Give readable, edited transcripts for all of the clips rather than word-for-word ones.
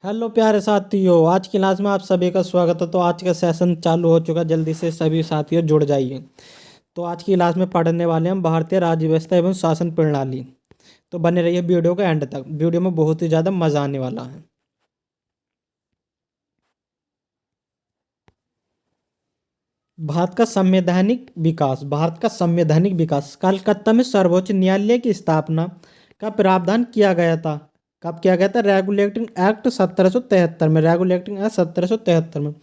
Hello प्यारे साथियों, आज की क्लास में आप सभी का स्वागत है। तो आज का सेशन चालू हो चुका, जल्दी से सभी साथियों जुड़ जाइए। तो आज की क्लास में पढ़ने वाले हम भारतीय राज्य व्यवस्था एवं शासन प्रणाली। तो बने रहिए वीडियो के एंड तक, वीडियो में बहुत ही ज़्यादा मज़ा आने वाला है। भारत का संवैधानिक विकास कलकत्ता में सर्वोच्च न्यायालय की स्थापना का प्रावधान किया गया था। कब किया गया था? रेगुलेटिंग एक्ट 1773 में। रेगुलेटिंग एक्ट 1773 में।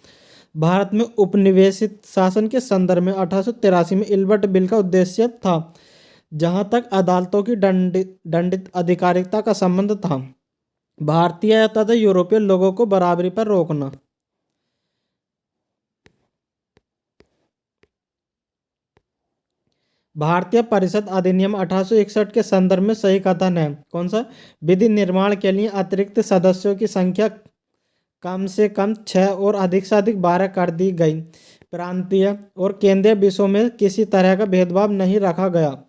भारत में उपनिवेशित शासन के संदर्भ में 1883 में इल्बर्ट बिल का उद्देश्य था, जहां तक अदालतों की दंडित अधिकारिता का संबंध था, भारतीय तथा यूरोपीय लोगों को बराबरी पर रोकना। भारतीय परिषद अधिनियम 1861 के संदर्भ में सही कथन है। कौन सा? विधि निर्माण के लिए अतिरिक्त सदस्यों की संख्या कम से कम 6 और अधिक से अधिक 12 कर दी गई। प्रांतीय और केंद्रीय विषयों में किसी तरह का भेदभाव नहीं रखा गया।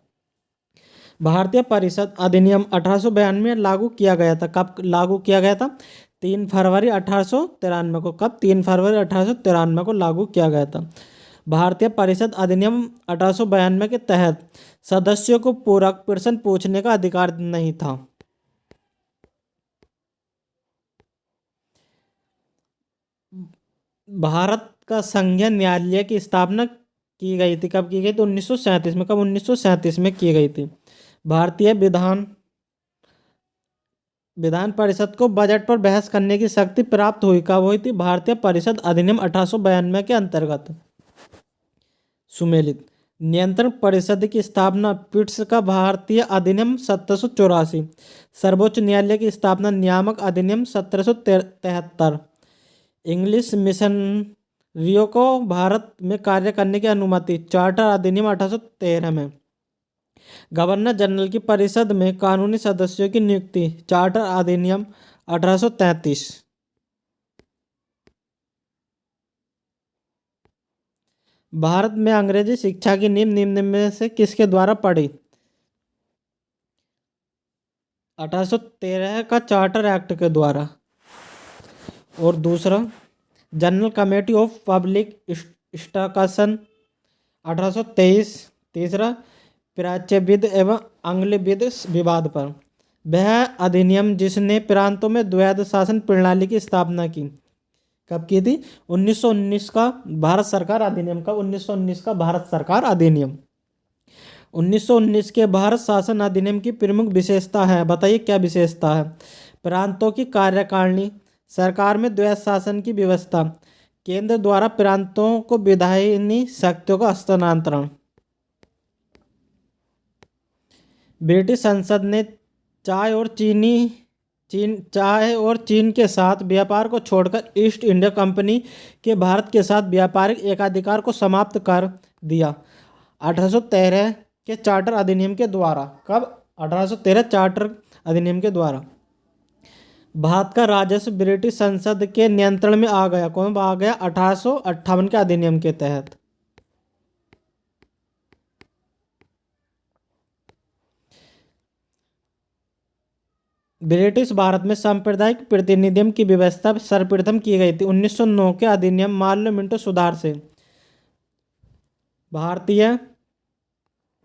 भारतीय परिषद अधिनियम 1892 लागू किया गया था। कब लागू किया गया था? 3 फरवरी 1893 को। कब? 3 फरवरी 1893 को लागू किया गया था। भारतीय परिषद अधिनियम 1892 के तहत सदस्यों को पूरक प्रश्न पूछने का अधिकार नहीं था। भारत का संघीय न्यायालय की स्थापना की गई थी। कब की गई थी? 1937 में। कब? 1937 में की गई थी। भारतीय विधान परिषद को बजट पर बहस करने की शक्ति प्राप्त हुई। कब हुई थी? भारतीय परिषद अधिनियम 1892 के अंतर्गत। सुमेलित नियंत्रण परिषद की स्थापना पिट्स का भारतीय अधिनियम 1784। सर्वोच्च न्यायालय की स्थापना नियामक अधिनियम 1773। इंग्लिश मिशनरियों को भारत में कार्य करने की अनुमति चार्टर अधिनियम 1813 में। गवर्नर जनरल की परिषद में कानूनी सदस्यों की नियुक्ति चार्टर अधिनियम 1833। भारत में अंग्रेजी शिक्षा की नींव निम्न में से किसके द्वारा पड़ी? 1813 का चार्टर एक्ट के द्वारा। और दूसरा, general committee of public instruction 1823। तीसरा, प्राच्यविद एवं आंग्लविद विवाद पर। वह अधिनियम जिसने प्रांतों में द्वैध शासन प्रणाली की स्थापना की। कब की थी? 1919 का भारत सरकार अधिनियम। का 1919 का भारत सरकार अधिनियम। 1919 के भारत शासन अधिनियम की प्रमुख विशेषता है, बताइए क्या विशेषता है? प्रांतों की कार्यकारिणी, सरकार में द्वैध शासन की व्यवस्था, केंद्र द्वारा प्रांतों को विधायी शक्तियों का हस्तांतरण। ब्रिटिश संसद ने चाय और चीन के साथ व्यापार को छोड़कर ईस्ट इंडिया कंपनी के भारत के साथ व्यापारिक एकाधिकार को समाप्त कर दिया 1813 के चार्टर अधिनियम के द्वारा। कब? 1813 चार्टर अधिनियम के द्वारा। भारत का राजस्व ब्रिटिश संसद के नियंत्रण में आ गया। कौन आ गया? 1858 के अधिनियम के तहत। ब्रिटिश भारत में सांप्रदायिक प्रतिनिधित्व की व्यवस्था सर्वप्रथम की गई थी 1909 के अधिनियम मार्लो मिंटो सुधार से। भारतीय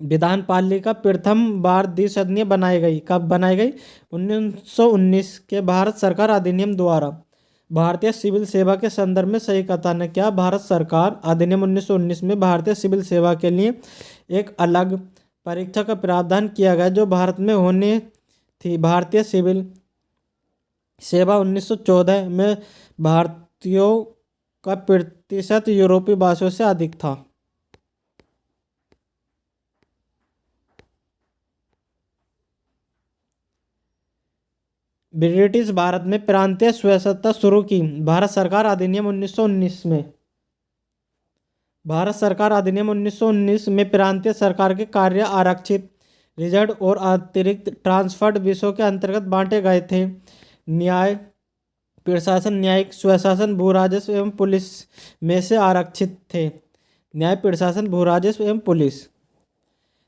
विधानपालिका प्रथम बार द्विसदनीय बनाई गई। कब बनाई गई? 1919 के भारत सरकार अधिनियम द्वारा। भारतीय सिविल सेवा के संदर्भ में सही कथन है। क्या? भारत सरकार अधिनियम 1919 में भारतीय सिविल सेवा के लिए एक अलग परीक्षा का प्रावधान किया गया जो भारत में होने थी। भारतीय सिविल सेवा 1914 में भारतीयों का प्रतिशत यूरोपीय भाषाओं से अधिक था। ब्रिटिश भारत में प्रांतीय स्वायत्तता शुरू की भारत सरकार अधिनियम 1919 में। भारत सरकार अधिनियम 1919 में प्रांतीय सरकार के कार्य आरक्षित, रिजर्व और अतिरिक्त ट्रांसफर्ड विषयों के अंतर्गत बांटे गए थे। न्याय, प्रशासन, न्यायिक, स्वशासन, भू राजस्व एवं पुलिस में से आरक्षित थे। न्याय, प्रशासन, भू राजस्व एवं पुलिस।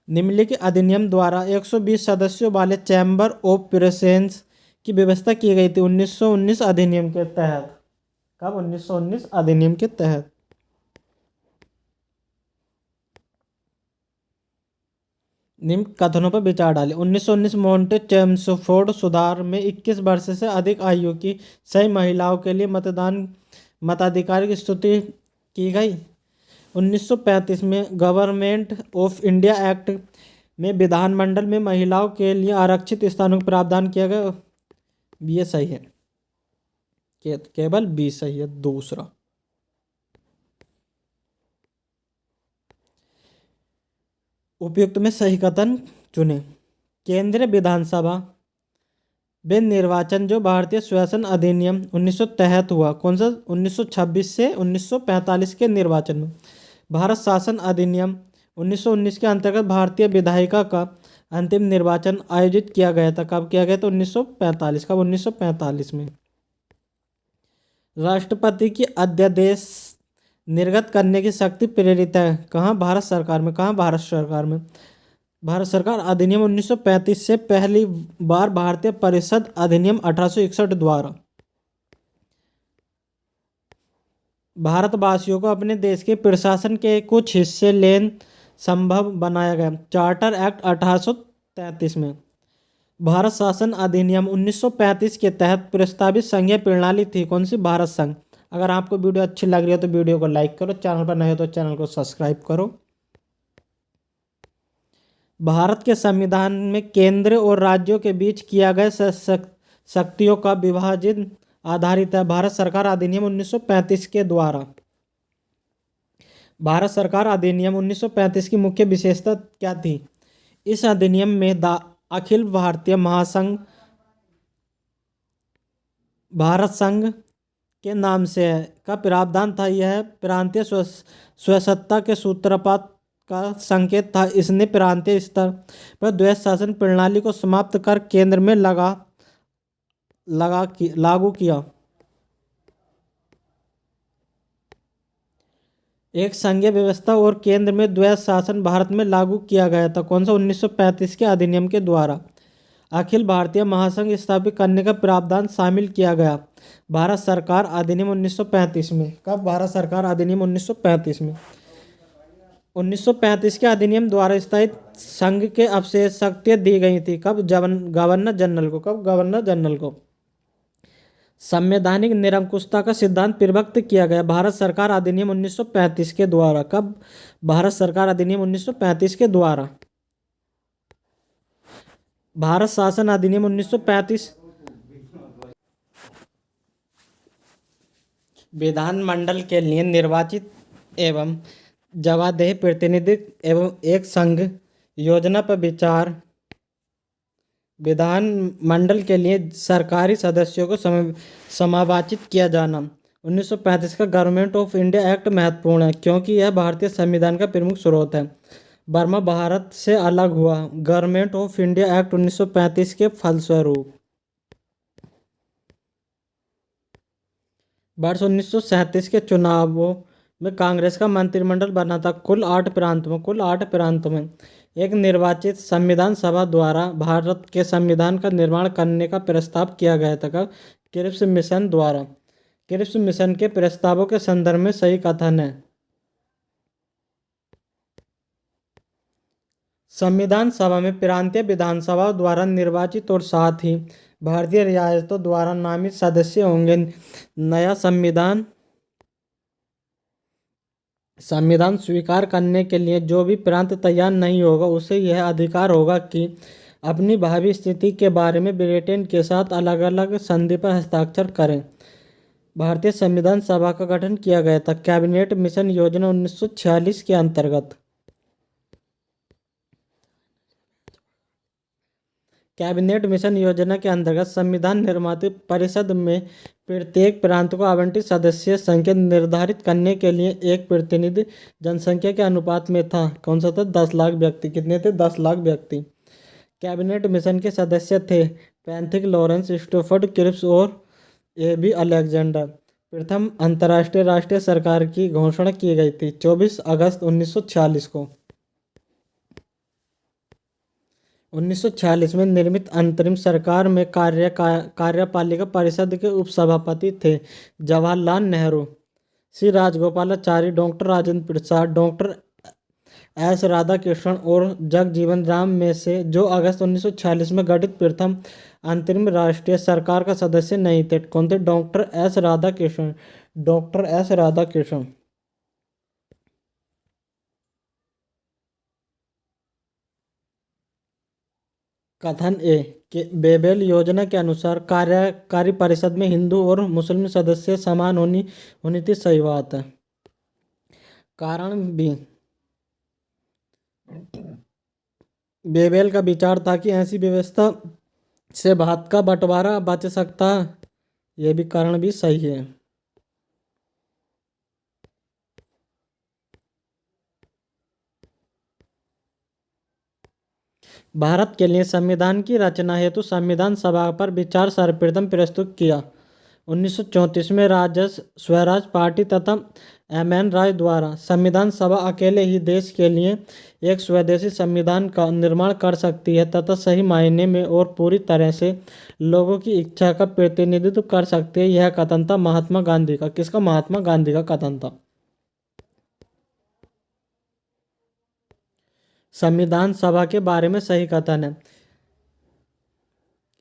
निम्नलिखित अधिनियम द्वारा 120 सदस्यों वाले चैम्बर ऑफ प्रेसेंस की व्यवस्था की गई थी 1919 अधिनियम के तहत। कब? 1919 अधिनियम के तहत। निम्न कथनों पर विचार डालें। 1919 मॉन्टे चेम्सफोर्ड सुधार में 21 वर्ष से अधिक आयु की सही महिलाओं के लिए मताधिकार की स्तुति की गई। 1935 में गवर्नमेंट ऑफ इंडिया एक्ट में विधानमंडल में महिलाओं के लिए आरक्षित स्थानों का प्रावधान किया गया। ये सही है, केवल बी सही है। दूसरा, उपयुक्त में सही कथन चुने। केंद्रीय विधानसभा वे निर्वाचन जो भारतीय शासन अधिनियम 1900 तहत हुआ, कौन सा? 1926 से 1945 के निर्वाचन में। भारत शासन अधिनियम 1919 के अंतर्गत भारतीय विधायिका का अंतिम निर्वाचन आयोजित किया गया था। कब किया गया था? 1945। कब? 1945 में। राष्ट्रपति की अध्यादेश निर्गत करने की शक्ति प्रेरित है कहाँ? भारत सरकार में। कहाँ? भारत सरकार में। भारत सरकार अधिनियम 1935 से पहली बार भारतीय परिषद अधिनियम 1861 द्वारा भारतवासियों को अपने देश के प्रशासन के कुछ हिस्से लेन संभव बनाया गया। चार्टर एक्ट 1833 में। भारत शासन अधिनियम 1935 के तहत प्रस्तावित संघीय प्रणाली थी कौन सी? भारत संघ। अगर आपको वीडियो अच्छी लग रही है तो वीडियो को लाइक करो, चैनल पर नए हो तो चैनल को सब्सक्राइब करो। भारत के संविधान में केंद्र और राज्यों के बीच किया गया शक्तियों का विभाजन आधारित है भारत सरकार अधिनियम 1935 के द्वारा। भारत सरकार अधिनियम 1935 की मुख्य विशेषता क्या थी? इस अधिनियम में अखिल भारतीय महासंघ भारत संघ के नाम से का प्रावधान था। यह प्रांतीय स्वसत्ता के सूत्रपात का संकेत था। इसने प्रांतीय स्तर पर द्वैध शासन प्रणाली को समाप्त कर केंद्र में लागू किया। एक संघीय व्यवस्था और केंद्र में द्वैध शासन भारत में लागू किया गया था कौन सा? 1935 के अधिनियम के द्वारा। अखिल भारतीय महासंघ स्थापित करने का प्रावधान शामिल किया गया भारत सरकार अधिनियम 1935 में। कब? भारत सरकार अधिनियम 1935 में। 1935 के अधिनियम द्वारा स्थापित संघ के अवशेष शक्तियां दी गई थी। कब? गवर्नर जनरल को। कब? गवर्नर जनरल को। संवैधानिक निरंकुशता का सिद्धांत प्रवक्त किया गया भारत सरकार अधिनियम 1935 के द्वारा। कब? भारत सरकार अधिनियम 1935 के द्वारा। भारत शासन अधिनियम 1935 विधानमंडल के लिए निर्वाचित एवं जवाबदेह प्रतिनिधित्व एवं एक संघ योजना पर विचार। विधानमंडल के लिए सरकारी सदस्यों को समावाचित किया जाना। 1935 का गवर्नमेंट ऑफ इंडिया एक्ट महत्वपूर्ण है क्योंकि यह भारतीय संविधान का प्रमुख स्रोत है। बर्मा भारत से अलग हुआ। गवर्नमेंट ऑफ इंडिया एक्ट 1935 के फलस्वरूप वर्ष 1937 के चुनावों में कांग्रेस का मंत्रिमंडल बना था। कुल 8 प्रांतों में एक निर्वाचित संविधान सभा द्वारा भारत के संविधान का निर्माण करने का प्रस्ताव किया गया था। क्रिप्स मिशन द्वारा। क्रिप्स मिशन के प्रस्तावों के संदर्भ में सही कथन है। संविधान सभा में प्रांतीय विधानसभाओं द्वारा निर्वाचित और साथ ही भारतीय रियासतों द्वारा नामित सदस्य होंगे। नया संविधान स्वीकार करने के लिए जो भी प्रांत तैयार नहीं होगा उसे यह अधिकार होगा कि अपनी भावी स्थिति के बारे में ब्रिटेन के साथ अलग अलग संधि पर हस्ताक्षर करें। भारतीय संविधान सभा का गठन किया गया था कैबिनेट मिशन योजना 1946 के अंतर्गत। कैबिनेट मिशन योजना के अंतर्गत संविधान निर्माता परिषद में प्रत्येक प्रांत को आवंटित सदस्य संख्या निर्धारित करने के लिए एक प्रतिनिधि जनसंख्या के अनुपात में था। कौन सा था? 10 लाख व्यक्ति। कितने थे? 10 लाख व्यक्ति। कैबिनेट मिशन के सदस्य थे पैंथिक लॉरेंस, स्टैफोर्ड क्रिप्स और ए.बी. अलेक्जेंडर। प्रथम अंतर्राष्ट्रीय राष्ट्रीय सरकार की घोषणा की गई थी 24 अगस्त 1946 को। 1946 में निर्मित अंतरिम सरकार में कार्यपालिका परिषद के उपसभापति थे Jawaharlal Nehru, Shri Rajagopalachari, doctor Rajendra Prasad, doctor S Radhakrishnan और जगजीवन राम में से जो अगस्त 1946 में गठित प्रथम अंतरिम राष्ट्रीय सरकार का सदस्य नहीं थे। कौन थे? Doctor S Radhakrishnan. Doctor S Radhakrishnan. कथन ए कि बेबेल योजना के अनुसार कार्यकारी परिषद में हिंदू और मुस्लिम सदस्य समान होनी थी। सही बात है। कारण बी, बेबेल का विचार था कि ऐसी व्यवस्था से भारत का बंटवारा बच सकता। यह भी कारण भी सही है। भारत के लिए संविधान की रचना हेतु संविधान सभा पर विचार सर्वप्रथम प्रस्तुत किया 1934 में राजस स्वराज पार्टी तथा एम.एन. राय द्वारा। संविधान सभा अकेले ही देश के लिए एक स्वदेशी संविधान का निर्माण कर सकती है तथा सही मायने में और पूरी तरह से लोगों की इच्छा का प्रतिनिधित्व कर सकती है। यह कथन था महात्मा गांधी का। किसका? महात्मा गांधी का कथन था। संविधान सभा के बारे में सही कथन है।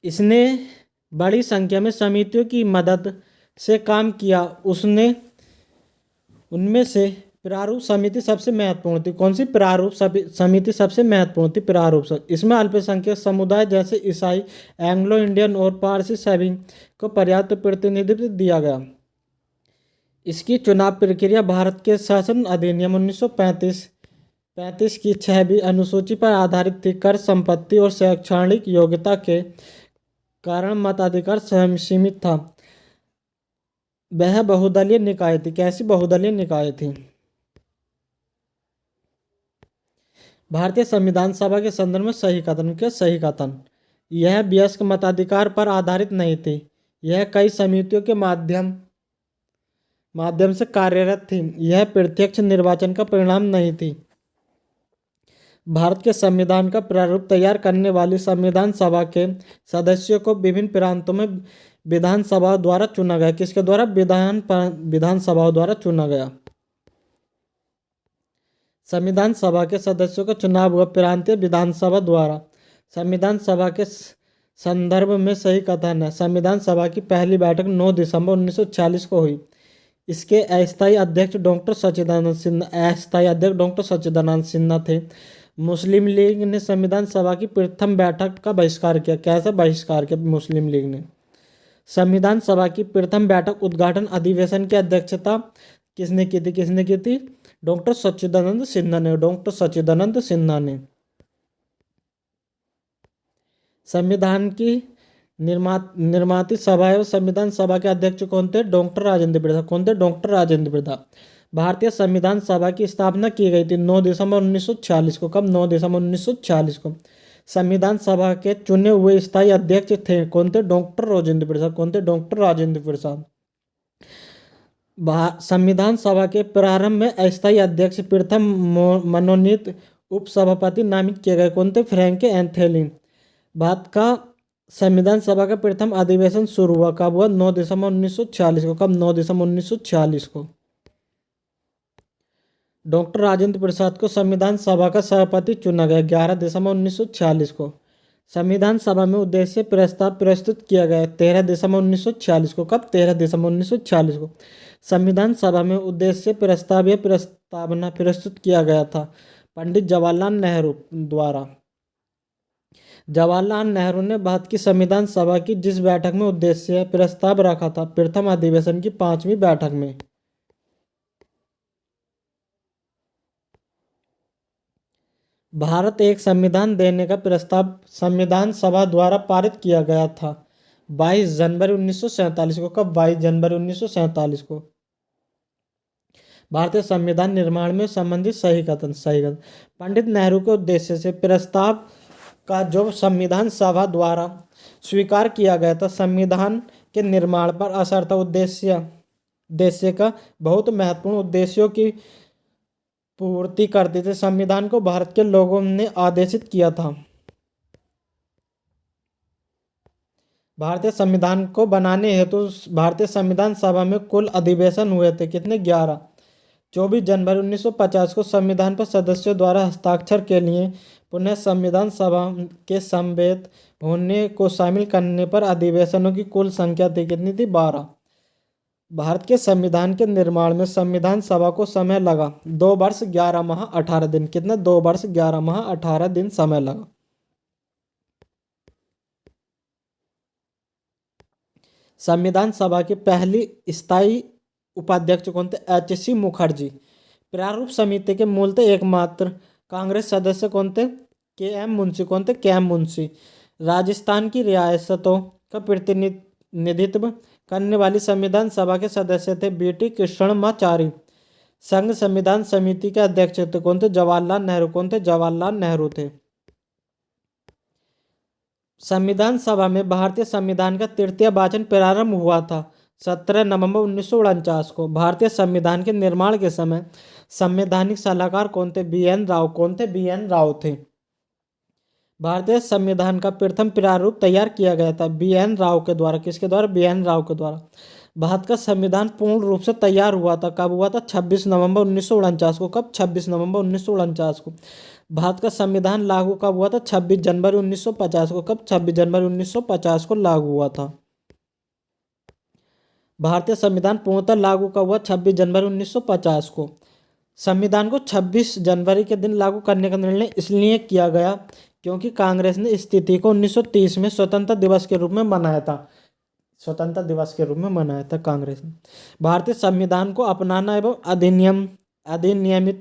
इसने बड़ी संख्या में समितियों की मदद से काम किया। उनमें से प्रारूप समिति सबसे महत्वपूर्ण थी। कौन सी? प्रारूप समिति सबसे महत्वपूर्ण थी। प्रारूप इसमें अल्पसंख्यक समुदाय जैसे ईसाई, एंग्लो इंडियन और पारसी सभी को पर्याप्त प्रतिनिधित्व दिया गया। इसकी चुनाव प्रक्रिया भारत के शासन अधिनियम 1935 की 6वीं अनुसूची पर आधारित थी। कर, संपत्ति और शैक्षणिक योग्यता के कारण मताधिकार सीमित था। वह बहुदलीय निकाय थी। कैसी बहुदलीय निकाय थी? भारतीय संविधान सभा के संदर्भ में सही कथन के सही कथन। यह वयस्क मताधिकार पर आधारित नहीं थी। यह कई समितियों के माध्यम से कार्यरत थी। यह प्रत्यक्ष निर्वाचन का परिणाम नहीं थी। भारत के संविधान का प्रारूप तैयार करने वाली संविधान सभा के सदस्यों को विभिन्न प्रांतों में विधानसभा द्वारा चुना गया। किसके द्वारा? विधानसभा द्वारा चुना गया। संविधान सभा के सदस्यों का चुनाव हुआ प्रांतीय विधानसभा द्वारा। संविधान सभा के संदर्भ में सही कथन है। संविधान सभा की पहली बैठक 9 दिसंबर 1946 को हुई। इसके अस्थायी अध्यक्ष डॉक्टर सच्चिदानंद सिन्हा थे। मुस्लिम लीग ने संविधान सभा की प्रथम बैठक का बहिष्कार किया। कैसे बहिष्कार किया मुस्लिम लीग ने? संविधान सभा की प्रथम बैठक उद्घाटन अधिवेशन की अध्यक्षता किसने की थी? डॉक्टर सच्चिदानंद सिन्हा ने। संविधान की निर्माती सभा एवं संविधान सभा के अध्यक्ष कौन थे? डॉक्टर राजेंद्र प्रसाद। कौन थे? डॉक्टर राजेंद्र प्रसाद। भारतीय संविधान सभा की स्थापना की गई थी 9 दिसंबर 1946 को। कब? 9 दिसंबर 1946 को। संविधान सभा के चुने हुए स्थायी अध्यक्ष थे। कौन थे? डॉक्टर राजेंद्र प्रसाद। कौन थे? डॉक्टर राजेंद्र प्रसाद। संविधान सभा के प्रारंभ में अस्थायी अध्यक्ष प्रथम मनोनीत उपसभापति नामित किए गए। कौन थे? फ्रैंक एंथेली। भारत का संविधान सभा का प्रथम अधिवेशन शुरू हुआ। कब हुआ? 9 दिसंबर 1946 को। कब? 9 दिसंबर 1946 को। डॉक्टर राजेंद्र प्रसाद को संविधान सभा का सभापति चुना गया 11 दिसंबर 1946 को। संविधान सभा में उद्देश्य प्रस्ताव प्रस्तुत किया गया 13 दिसंबर 1946 को। कब? 13 दिसंबर 1946 को। संविधान सभा में उद्देश्य प्रस्ताव या प्रस्तावना प्रस्तुत किया गया था पंडित जवाहरलाल नेहरू द्वारा। जवाहरलाल नेहरू ने भारत की संविधान सभा की जिस बैठक में उद्देश्य प्रस्ताव रखा था प्रथम अधिवेशन की 5वीं बैठक में। भारत एक संविधान देने का प्रस्ताव संविधान सभा द्वारा पारित किया गया था 22 जनवरी 1947 को। कब? 22 जनवरी 1947 को। भारतीय संविधान निर्माण में संबंधित सही कथन। पंडित नेहरू के उद्देश्य से प्रस्ताव का जो संविधान सभा द्वारा स्वीकार किया गया था संविधान के निर्माण पर असर था। उद्देश्य का बहुत महत्वपूर्ण उद्देश्यों की पूर्ति करते थे। संविधान को भारत के लोगों ने आदेशित किया था। भारतीय संविधान को बनाने हेतु भारतीय संविधान सभा में कुल अधिवेशन हुए थे कितने? 11। 24 जनवरी 1950 को संविधान पर सदस्यों द्वारा हस्ताक्षर के लिए पुनः संविधान सभा के समवेत होने को शामिल करने पर अधिवेशनों की कुल संख्या थी कितनी थी? 12। भारत के संविधान के निर्माण में संविधान सभा को समय लगा 2 वर्ष 11 माह 18 दिन। कितना? 2 वर्ष 11 माह 18 दिन समय लगा। संविधान सभा की पहली स्थायी उपाध्यक्ष कौन थे? H.C. मुखर्जी। प्रारूप समिति के मूलतः एकमात्र कांग्रेस सदस्य कौन थे? K.M. मुंशी। कौन थे? K.M. मुंशी। राजस्थान की रियासतों का प्रतिनिधित्व करने वाली संविधान सभा के सदस्य थे B.T. कृष्णमाचारी। संघ संविधान समिति के अध्यक्ष थे कौन थे? जवाहरलाल नेहरू। कौन थे? जवाहरलाल नेहरू थे। संविधान सभा में भारतीय संविधान का तृतीय वाचन प्रारंभ हुआ था 17 नवंबर 1949 को। भारतीय संविधान के निर्माण के समय संवैधानिक सलाहकार कौन थे? B.N. राव। कौन थे? B.N. राव थे। भारतीय संविधान का प्रथम प्रारूप तैयार किया गया था B.N. राव के द्वारा। किसके द्वारा? B.N. राव के द्वारा। भारत का संविधान पूर्ण रूप से तैयार हुआ था कब हुआ था? 26 नवंबर 1949 को। कब? 26 नवंबर 1949 को। भारत का संविधान लागू कब हुआ था? 26 जनवरी 1950 को। कब? 26 जनवरी 1950 को लागू हुआ था। भारतीय संविधान पूर्णतः लागू कब हुआ? 26 जनवरी 1950 को। संविधान को 26 जनवरी के दिन लागू करने का निर्णय इसलिए किया गया क्योंकि कांग्रेस ने इस तिथि को 1930 में स्वतंत्रता दिवस के रूप में मनाया था। स्वतंत्रता दिवस के रूप में मनाया था कांग्रेस ने। भारतीय संविधान को अपनाना एवं अधिनियमित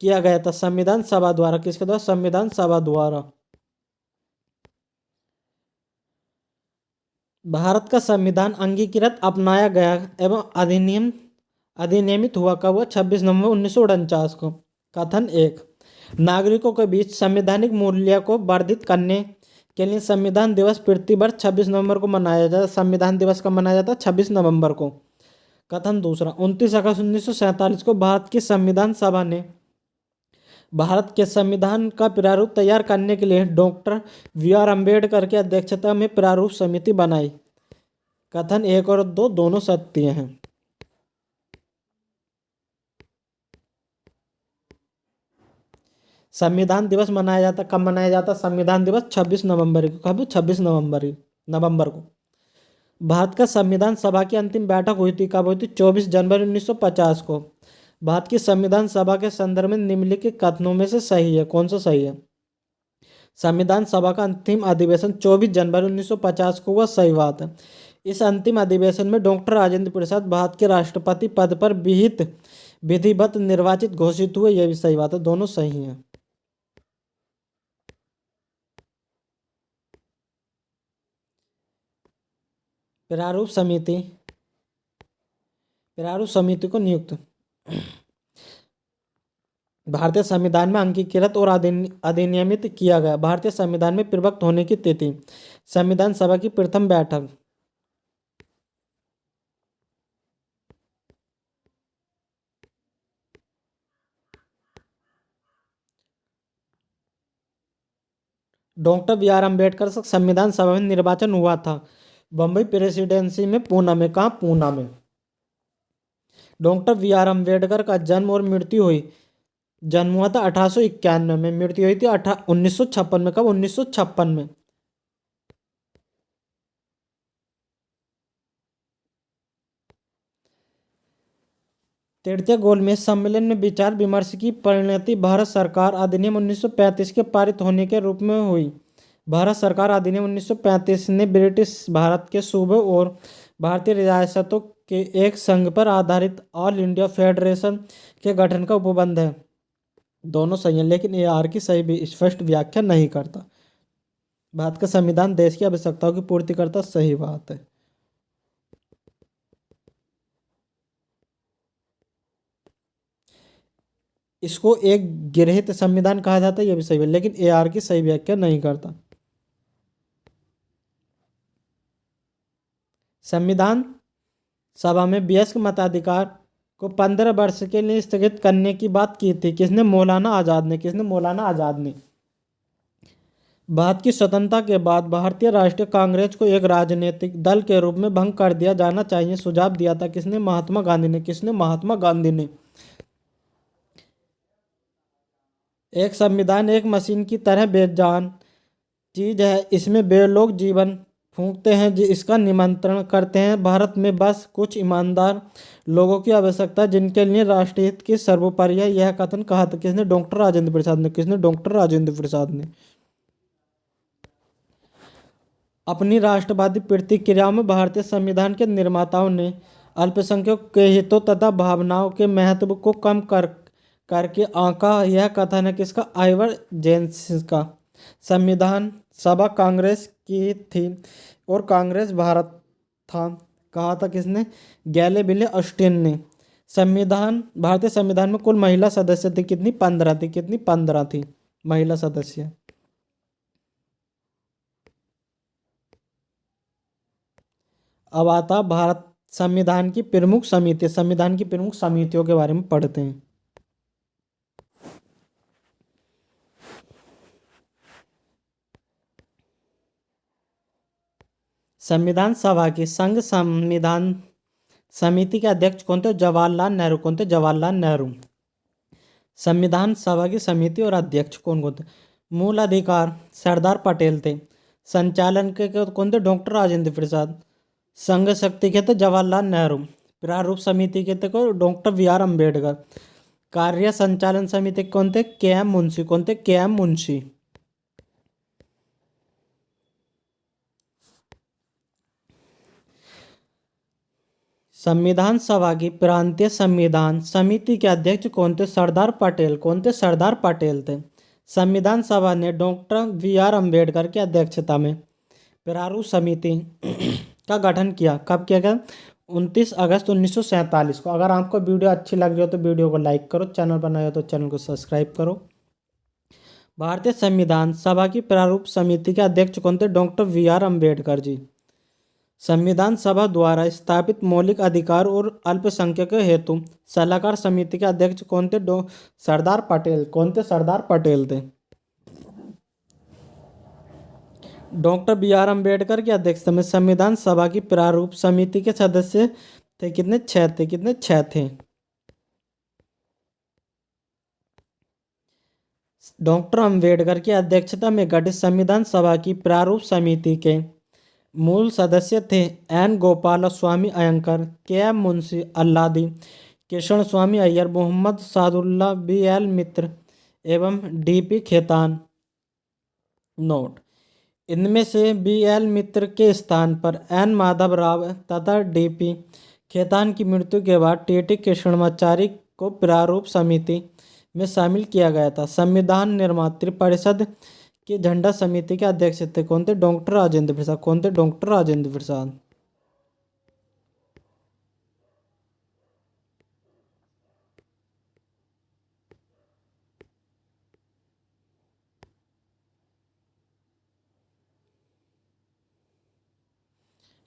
किया गया था संविधान सभा द्वारा। किसके द्वारा? संविधान सभा द्वारा। भारत का संविधान अंगीकृत अपनाया गया एवं अधिनियमित हुआ कब हुआ? 26 नवंबर 1949 को। कथन 1, नागरिकों के बीच संवैधानिक मूल्य को वर्धित करने के लिए संविधान दिवस प्रतिवर्ष 26 नवंबर को मनाया जाता है। संविधान दिवस कब मनाया जाता है? 26 नवंबर को। कथन दूसरा, 29 अगस्त 1947 को भारत की संविधान सभा ने भारत के संविधान का प्रारूप तैयार करने के लिए डॉक्टर B.R. अम्बेडकर की अध्यक्षता में प्रारूप समिति बनाई। कथन 1 और 2 दोनों सत्य हैं। संविधान दिवस मनाया जाता, कब मनाया जाता? संविधान दिवस 26 नवंबर को। कब? 26 नवंबर को। भारत का संविधान सभा की अंतिम बैठक हुई थी कब हुई थी? 24 जनवरी 1950 को। भारत की संविधान सभा के संदर्भ में निम्नलिखित कथनों में से सही है। कौन सा सही है? संविधान सभा का अंतिम अधिवेशन 24 जनवरी 1950 को हुआ, सही बात है। इस अंतिम अधिवेशन में डॉक्टर राजेंद्र प्रसाद भारत के राष्ट्रपति पद पर विधिवत निर्वाचित घोषित हुए, यह भी सही बात है। दोनों सही हैं। प्रारूप समिति को नियुक्त भारतीय संविधान में अंगीकृत और अधिनियमित किया गया। भारतीय संविधान में प्रवक्त होने की तिथि। संविधान सभा की प्रथम बैठक। Doctor B.R. अम्बेडकर से संविधान सभा में निर्वाचन हुआ था बम्बई प्रेसिडेंसी में, पूना में। कहाँ? पूना में। Doctor B.R. अम्बेडकर का जन्म और मृत्यु जन्म हुआ था 1891 में, मृत्यु हुई थी 1956 में। कब? 1956 में। तृतीय गोलमेज सम्मेलन में विचार विमर्श की परिणति भारत सरकार अधिनियम 1935 के पारित होने के रूप में हुई। भारत सरकार अधिनियम 1935 ने ब्रिटिश भारत के सूबों और भारतीय रियासतों के एक संघ पर आधारित ऑल इंडिया फेडरेशन के गठन का उपबंध है। दोनों सही हैं, लेकिन AR की सही भी स्पष्ट व्याख्या नहीं करता। भारत का संविधान देश की आवश्यकताओं की पूर्ति करता, सही बात है। इसको एक गृहीत संविधान कहा जाता है, यह भी सही है, लेकिन AR की सही व्याख्या नहीं करता। संविधान सभा में वयस्क मताधिकार को 15 वर्ष के लिए स्थगित करने की बात की थी। किसने? मौलाना आज़ाद ने। किसने? मौलाना आज़ाद ने। भारत की स्वतंत्रता के बाद भारतीय राष्ट्रीय कांग्रेस को एक राजनीतिक दल के रूप में भंग कर दिया जाना चाहिए सुझाव दिया था किसने? महात्मा गांधी ने। किसने? महात्मा गांधी ने। एक संविधान एक मशीन की तरह बेजान चीज है, इसमें वे लोग जीवन फूंकते हैं जो इसका निमंत्रण करते हैं। भारत में बस कुछ ईमानदार लोगों की आवश्यकता है जिनके लिए राष्ट्रीय हित की सर्वोपरि है, यह कथन कहा था किसने? डॉक्टर राजेंद्र प्रसाद ने। किसने? डॉक्टर राजेंद्र प्रसाद ने। अपनी राष्ट्रवादी प्रतिक्रियाओं में भारतीय संविधान के निर्माताओं ने अल्पसंख्यकों के हितों तथा भावनाओं के महत्व को कम करके आंका। यह कथन है किसका? आइवर जेन्स का। संविधान सभा कांग्रेस की थी और कांग्रेस भारत था, कहा था किसने? गैलेबिले ऑस्टिन ने। भारतीय संविधान में कुल महिला सदस्य थी कितनी? 15 थी। कितनी? 15 थी महिला सदस्य। अब आता भारत संविधान की प्रमुख समिति। संविधान की प्रमुख समितियों के बारे में पढ़ते हैं। संविधान सभा की संघ संविधान समिति के अध्यक्ष कौन थे? जवाहरलाल नेहरू। कौन थे? जवाहरलाल नेहरू। संविधान सभा की समिति और अध्यक्ष कौन कौन थे? मूल अधिकार सरदार पटेल थे। संचालन के कौन थे? डॉक्टर राजेंद्र प्रसाद। संघ शक्ति के थे जवाहरलाल नेहरू। प्रारूप समिति के थे कौन? Doctor BR Ambedkar. कार्य संचालन समिति कौन थे? KM मुंशी। कौन थे? KM मुंशी। संविधान सभा की प्रांतीय संविधान समिति के अध्यक्ष कौन थे? सरदार पटेल। कौन थे? सरदार पटेल थे। संविधान सभा ने डॉक्टर BR अम्बेडकर की अध्यक्षता में प्रारूप समिति का गठन किया। कब किया गया? 29 अगस्त 1947 को। अगर आपको वीडियो अच्छी लग रही हो तो वीडियो को लाइक करो, चैनल पर नए हो तो चैनल को सब्सक्राइब करो। भारतीय संविधान सभा की प्रारूप समिति के अध्यक्ष कौन थे? Doctor BR Ambedkar ji. संविधान सभा द्वारा स्थापित मौलिक अधिकार और अल्पसंख्यकों हेतु सलाहकार समिति के अध्यक्ष कौन थे? सरदार पटेल। कौन थे? सरदार पटेल थे। डॉक्टर BR अम्बेडकर की अध्यक्षता में संविधान सभा की प्रारूप समिति के सदस्य थे कितने? 6 थे। कितने? 6 थे। डॉक्टर अम्बेडकर की अध्यक्षता में गठित संविधान सभा की प्रारूप समिति के मूल सदस्य थे N गोपाल स्वामी अयंकर, KM मुंशी, अल्लादी कृष्ण स्वामी अय्यर, मोहम्मद सादुल्ला, BL मित्र एवं DP खेतान। नोट: इनमें से BL मित्र के स्थान पर N माधव राव तथा DP खेतान की मृत्यु के बाद TT कृष्णमाचारी को प्रारूप समिति में शामिल किया गया था। संविधान निर्मात्री परिषद की झंडा समिति के अध्यक्ष थे कौन थे? डॉक्टर राजेंद्र प्रसाद। कौन थे? डॉक्टर राजेंद्र प्रसाद।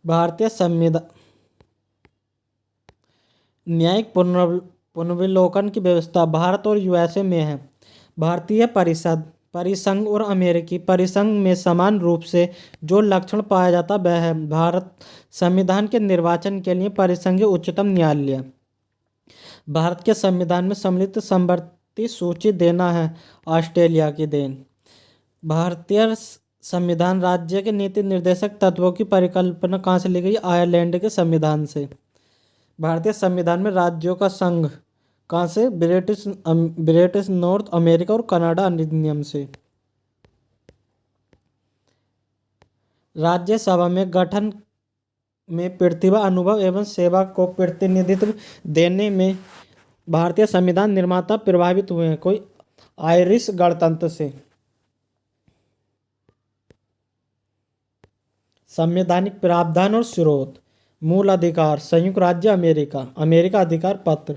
भारतीय संविधान न्यायिक पुनर्विलोकन की व्यवस्था भारत और USA में है। भारतीय परिसंघ और अमेरिकी परिसंघ में समान रूप से जो लक्षण पाया जाता वह है भारत संविधान के निर्वाचन के लिए परिसंघीय उच्चतम न्यायालय। भारत के संविधान में सम्मिलित समवर्ती सूची देना है ऑस्ट्रेलिया की देन। भारतीय संविधान राज्य के नीति निर्देशक तत्वों की परिकल्पना कहाँ से ली गई? आयरलैंड के संविधान से। भारतीय संविधान में राज्यों का संघ कहाँ से? ब्रिटिश नॉर्थ अमेरिका और कनाडा अधिनियम से। राज्यसभा में गठन में प्रतिभा, अनुभव एवं सेवा को प्रतिनिधित्व देने में भारतीय संविधान निर्माता प्रभावित हुए हैं। कोई? आयरिश गणतंत्र से। संवैधानिक प्रावधान और स्रोत: मूल अधिकार संयुक्त राज्य अमेरिका, अमेरिका अधिकार पत्र,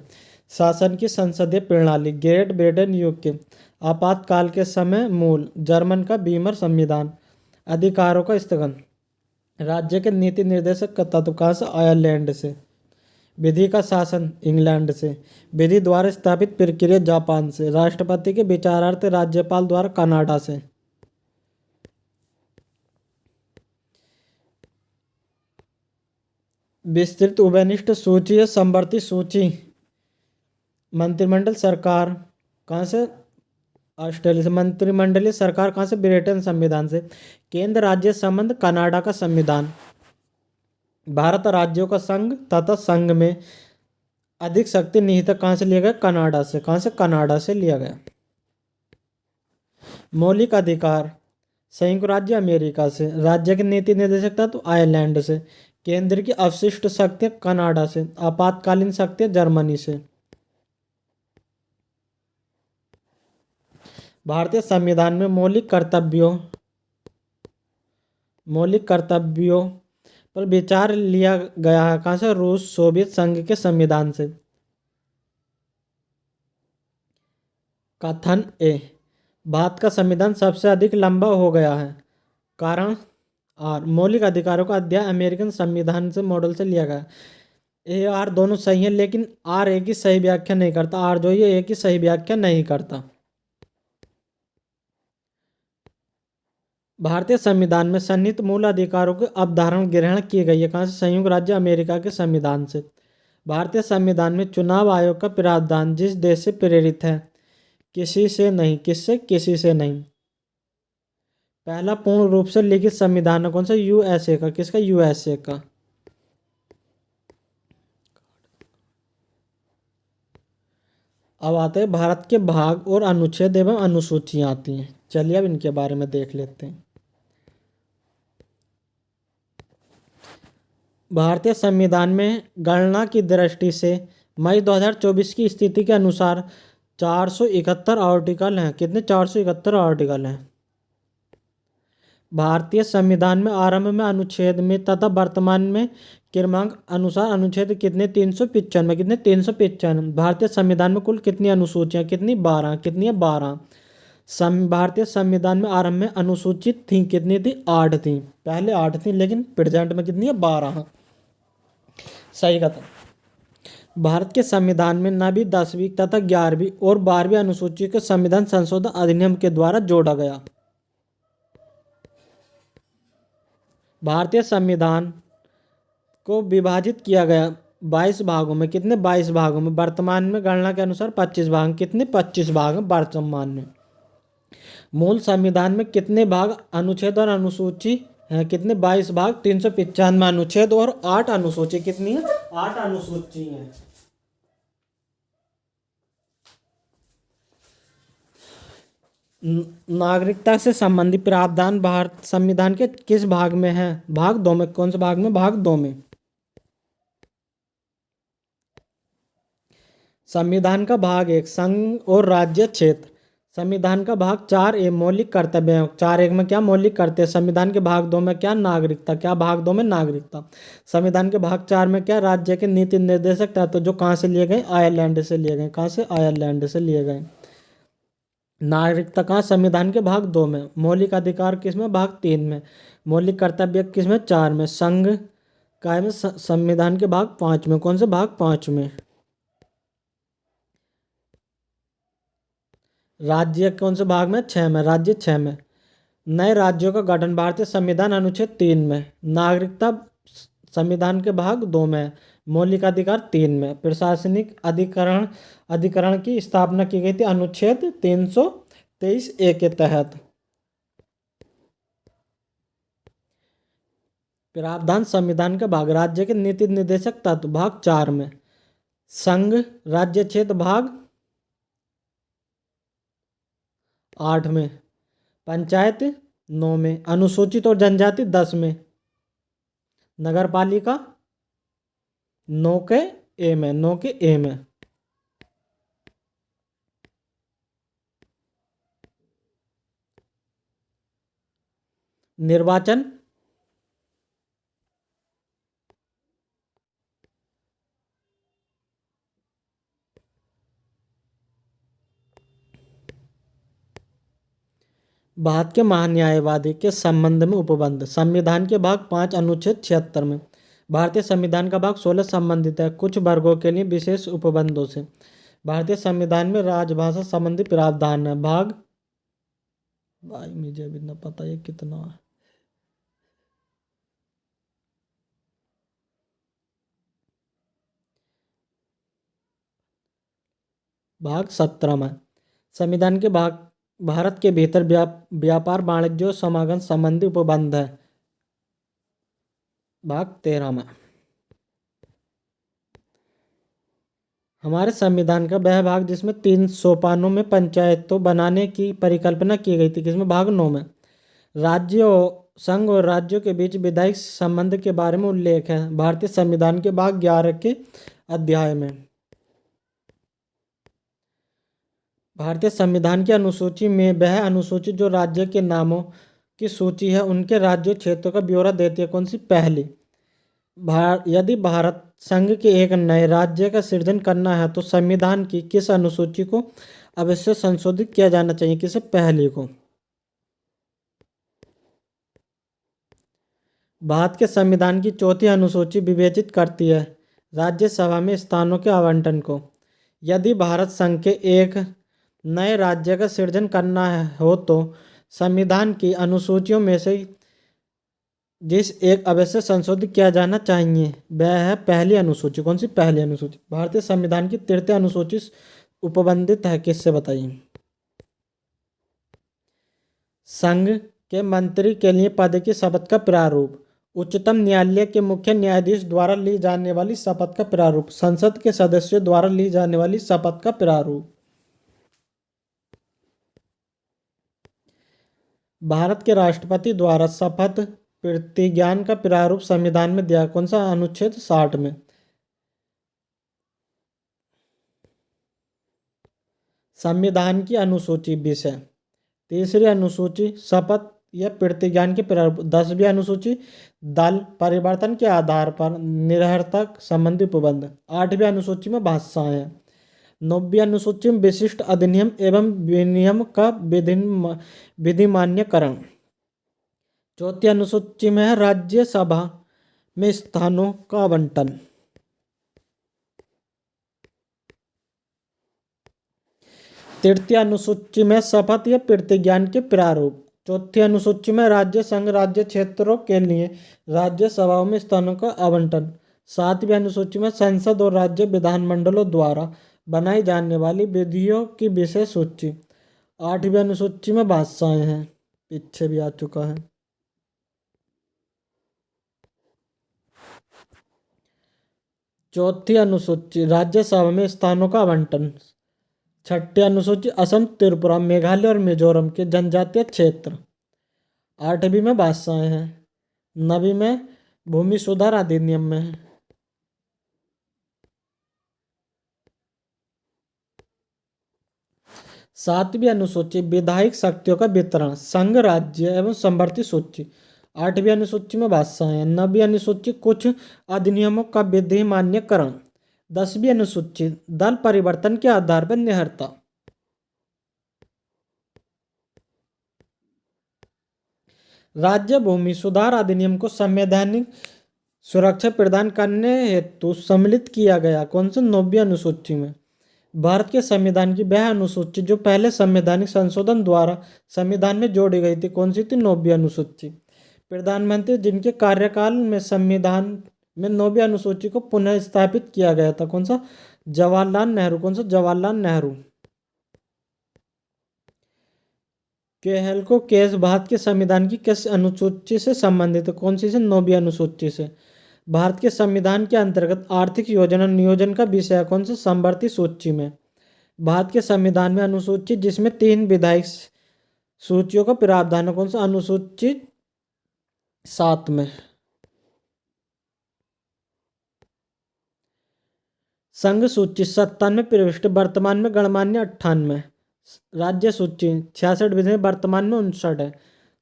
शासन की संसदीय प्रणाली ग्रेट ब्रिटेन UK, आपातकाल के समय मूल जर्मन का बीमर संविधान, अधिकारों का स्थगन, राज्य के नीति निर्देशक का तत्व कहाँ से? आयरलैंड से, विधि का शासन इंग्लैंड से, विधि द्वारा स्थापित प्रक्रिया जापान से, राष्ट्रपति के विचारार्थ राज्यपाल द्वारा कनाडा से। विस्तृत उभयनिष्ठ सूची या समवर्ती सूची। मंत्रिमंडल सरकार कहाँ से? ऑस्ट्रेलिया से। मंत्रिमंडलीय सरकार कहाँ से? ब्रिटेन संविधान से। केंद्र राज्य संबंध कनाडा का संविधान। भारत राज्यों का संघ तथा संघ में अधिक शक्ति निहित कहाँ से लिया गया? कनाडा से। कहाँ से? कनाडा से लिया गया। मौलिक अधिकार संयुक्त राज्य अमेरिका से। राज्य की नीति निर्देशक तत्व आयरलैंड से। केंद्र की अवशिष्ट शक्तियां कनाडा से। आपातकालीन शक्तियां जर्मनी से। भारतीय संविधान में मौलिक कर्तव्यों पर विचार लिया गया है कहाँ से? रूस सोवियत संघ के संविधान से। कथन ए, भारत का संविधान सबसे अधिक लंबा हो गया है। कारण आर, मौलिक अधिकारों का अध्याय अमेरिकन संविधान से मॉडल से लिया गया। ए आर दोनों सही है, लेकिन आर एक ही सही व्याख्या नहीं करता। आर जो है एक ही सही व्याख्या नहीं करता। भारतीय संविधान में सन्निहित मूल अधिकारों की अवधारणा ग्रहण की गई है कहाँ से? संयुक्त राज्य अमेरिका के संविधान से। भारतीय संविधान में चुनाव आयोग का प्रावधान जिस देश से प्रेरित है, किसी से नहीं। किससे? किसी से नहीं। पहला पूर्ण रूप से लिखित संविधान है कौन सा? यूएसए का। किसका? यूएसए का। अब आते हैं भारत के भाग और अनुच्छेद एवं अनुसूचियां आती हैं। चलिए अब इनके बारे में देख लेते हैं। भारतीय संविधान में गणना की दृष्टि से मई 2024 की स्थिति के अनुसार 471 आर्टिकल हैं। कितने? 471 आर्टिकल हैं। भारतीय संविधान में आरंभ में अनुच्छेद में तथा वर्तमान में क्रमांक अनुसार अनुच्छेद कितने? 395। कितने? 395। भारतीय संविधान में कुल कितनी अनुसूचियां? कितनी? 12। कितनी है? 12। भारतीय संविधान में आरंभ में अनुसूचित थी कितनी थी? 8 थी। पहले 8 थी, लेकिन प्रेजेंट में कितनी है? 12। सही कहा। भारत के संविधान में 9वीं 10वीं तथा 11वीं और 12वीं अनुसूची को संविधान संशोधन अधिनियम के द्वारा जोड़ा गया। भारतीय संविधान को विभाजित किया गया 22 भागों में। कितने? 22 भागों में। वर्तमान में गणना के अनुसार 25 भाग। कितने? 25 भाग हैं वर्तमान में। मूल संविधान में कितने भाग, अनुच्छेद और अनुसूची हैं? कितने? 22 भाग, 395 अनुच्छेद और 8 अनुसूची। कितनी है? 8 अनुसूची हैं। नागरिकता से संबंधित प्रावधान भारत संविधान के किस भाग में है? भाग 2 में। कौन से भाग में? भाग 2 में। संविधान का भाग 1 संघ और राज्य क्षेत्र। संविधान का भाग 4 मौलिक कर्तव्य। 4 में क्या? मौलिक कर्तव्य। संविधान के भाग 2 में क्या? नागरिकता। क्या? भाग 2 में नागरिकता। संविधान के भाग 4 में क्या? राज्य के नीति निर्देशक तत्व, जो कहाँ से लिए गए? आयरलैंड से लिए गए। कहाँ से? आयरलैंड से लिए गए। नागरिकता कहाँ? संविधान के भाग 2 में। मौलिक अधिकार किसमें? भाग 3 में। मौलिक कर्तव्य किसमें? 4 में। संघ काय में? संविधान के भाग 5 में। कौन से? भाग 5 में। राज्य कौन से भाग में? 6 में। राज्य 6 में। नए राज्यों का गठन भारतीय संविधान अनुच्छेद 3 में। नागरिकता संविधान के भाग 2 में। मौलिक अधिकार 3 में। प्रशासनिक अधिकरण अधिकरण की स्थापना की गई थी अनुच्छेद 323 के तहत। प्रावधान संविधान का भाग, राज्य के नीति निर्देशक तत्व भाग 4 में। संघ राज्य क्षेत्र भाग 8 में। पंचायत 9 में। अनुसूचित और जनजाति 10 में। नगर पालिका 9 के ए में। 9 के ए में। निर्वाचन भारत के महान्यायवादी के संबंध में उपबंध। संविधान के भाग 5 अनुच्छेद 76 में। भारतीय संविधान का भाग 16 संबंधित है कुछ वर्गों के लिए विशेष उपबंधों से। भारतीय संविधान में राजभाषा संबंधी प्रावधान है भाग, भाई मुझे भी ना पता ये कितना है। भाग 17 में संविधान के भाग भारत के भीतर व्यापार वाणिज्य और समागम संबंधी उपबंध है। भाग 13 में हमारे संविधान का वह भाग जिसमें 3 सोपानों में पंचायतों बनाने की परिकल्पना की गई थी, किसमें भाग 9 में राज्यों संघ और राज्यों के बीच विधायी संबंध के बारे में उल्लेख है। भारतीय संविधान के भाग 11 के अध्याय में भारतीय संविधान की अनुसूची में वह अनुसूची जो राज्य के नामों की सूची है उनके राज्यों क्षेत्रों का ब्यौरा देती है। कौन सी? पहली, यदि भारत संघ के एक नए राज्य का सृजन करना है तो संविधान की किस अनुसूची को अवश्य संशोधित किया जाना चाहिए? किसे? पहली को। भारत के संविधान की चौथी अनुसूची विवेचित करती है राज्यसभा में स्थानों के आवंटन को। यदि भारत संघ के एक नए राज्य का सृजन करना हो तो संविधान की अनुसूचियों में से जिस एक अवश्य संशोधित किया जाना चाहिए वह है पहली अनुसूची। कौन सी? पहली अनुसूची। भारतीय संविधान की तृतीय अनुसूची उपबंधित है किससे? बताइए। संघ के मंत्री के लिए पद की शपथ का प्रारूप, उच्चतम न्यायालय के मुख्य न्यायाधीश द्वारा ली जाने वाली शपथ का प्रारूप, संसद के सदस्यों द्वारा ली जाने वाली शपथ का प्रारूप। भारत के राष्ट्रपति द्वारा शपथ प्रतिज्ञान का प्रारूप संविधान में दिया। कौन सा? अनुच्छेद 60 में। संविधान की अनुसूची विषय, तीसरी अनुसूची शपथ या प्रतिज्ञान के प्रारूप, 10वीं अनुसूची दल परिवर्तन के आधार पर निरर्थक संबंधी उपबंध, 8वीं अनुसूची में भाषाएं हैं, 9वीं अनुसूची में विशिष्ट अधिनियम एवं विनियम का विधिमान्यकरण, 4वीं अनुसूची में है राज्यसभा में स्थानों का आवंटन, तृतीय अनुसूची में शपथ या प्रतिज्ञान के प्रारूप, चौथी अनुसूची में राज्य संघ राज्य क्षेत्रों के लिए राज्यसभाओं में स्थानों का आवंटन, 7वीं अनुसूची में संसद और राज्य विधानमंडलों द्वारा बनाई जाने वाली विधियों की विषय सूची, 8वीं अनुसूची में भाषाएं हैं, पीछे भी आ चुका है। चौथी अनुसूची राज्यसभा में स्थानों का आवंटन, 6ठी अनुसूची असम त्रिपुरा मेघालय और मिजोरम के जनजातीय क्षेत्र, 8वीं में भाषाएं हैं, 9वीं में भूमि सुधार अधिनियम में है। सातवीं अनुसूची विधायिक शक्तियों का वितरण, संघ राज्य एवं समवर्ती सूची, 8वीं अनुसूची में भाषाएं, 9वीं अनुसूची कुछ अधिनियमों का विधि मान्यकरण, 10वीं अनुसूची दल परिवर्तन के आधार पर निहरता। राज्य भूमि सुधार अधिनियम को संवैधानिक सुरक्षा प्रदान करने हेतु सम्मिलित किया गया। कौन से? 9वीं अनुसूची में। भारत के संविधान की वह अनुसूची जो पहले संवैधानिक संशोधन द्वारा संविधान में जोड़ी गई थी, कौन सी थी? 9वीं अनुसूची। प्रधानमंत्री जिनके कार्यकाल में संविधान में 9वीं अनुसूची को पुनः स्थापित किया गया था, कौन सा? जवाहरलाल नेहरू। कौन सा? जवाहरलाल नेहरू। केहलको केस भारत के संविधान की किस अनुसूची से संबंधित है? कौन सी से? 9वीं अनुसूची से। भारत के संविधान के अंतर्गत आर्थिक योजना नियोजन का विषय कौन सा? समवर्ती सूची में। भारत के संविधान में अनुसूची जिसमें 3 विधायी सूचियों का प्रावधान है, कौन सा? अनुसूची 7 में। संघ सूची 97 पृष्ठ, वर्तमान में गणमान्य 98। राज्य सूची 66 विषय, वर्तमान में 59 है।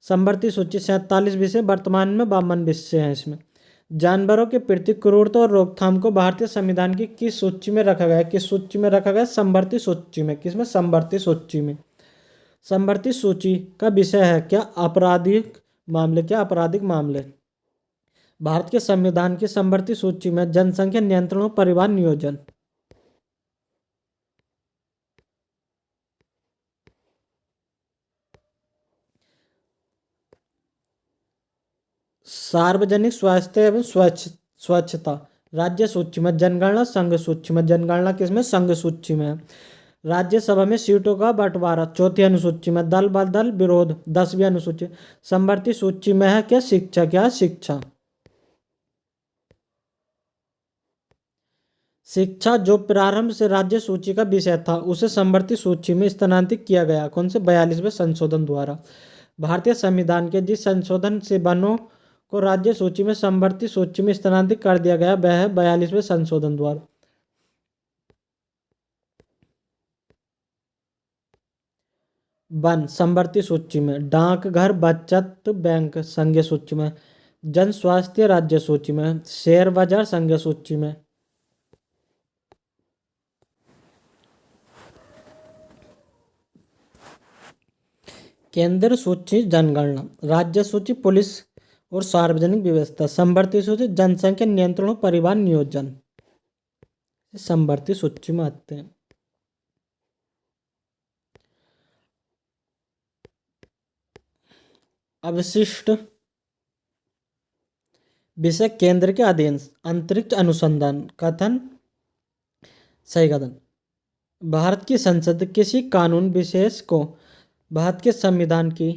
समवर्ती सूची 47 विषय, वर्तमान में 52 विषय हैं। इसमें जानवरों के प्रति क्रूरता और रोकथाम को भारतीय संविधान की किस सूची में रखा गया है? किस सूची में रखा गया? समवर्ती सूची में। किसमें? समवर्ती सूची में। समवर्ती सूची का विषय है क्या? आपराधिक मामले। क्या? आपराधिक मामले। भारत के संविधान की समवर्ती सूची में जनसंख्या नियंत्रण और परिवहन नियोजन, सार्वजनिक स्वास्थ्य एवं स्वच्छता राज्य सूची में, जनगणना संघ सूची में। जनगणना किसमें? संघ सूची में। राज्यसभा में सीटों का बंटवारा चौथी अनुसूची में, दल बदल विरोध 10वीं अनुसूची। समवर्ती सूची में है क्या? शिक्षा। क्या? शिक्षा। शिक्षा जो प्रारंभ से राज्य सूची का विषय था उसे समवर्ती सूची में स्थानांतरित किया गया। कौन से? 42वें संशोधन द्वारा। भारतीय संविधान के जिस संशोधन से वनों को राज्य सूची में समवर्ती सूची में स्थानांतरित कर दिया गया वह है 42वें संशोधन द्वारा। वन समवर्ती सूची में, डाकघर बचत बैंक संघीय सूची में, जन स्वास्थ्य राज्य सूची में, शेयर बाजार संघीय सूची में। केंद्र सूची जनगणना, राज्य सूची पुलिस और सार्वजनिक व्यवस्था, समवर्ती सूची जनसंख्या नियंत्रण और परिवहन नियोजन समवर्ती सूची में आते हैं। अवशिष्ट विषय केंद्र के अधीन अंतरिक्ष अनुसंधान कथन सही कथन। भारत की संसद किसी कानून विशेष को भारत के संविधान की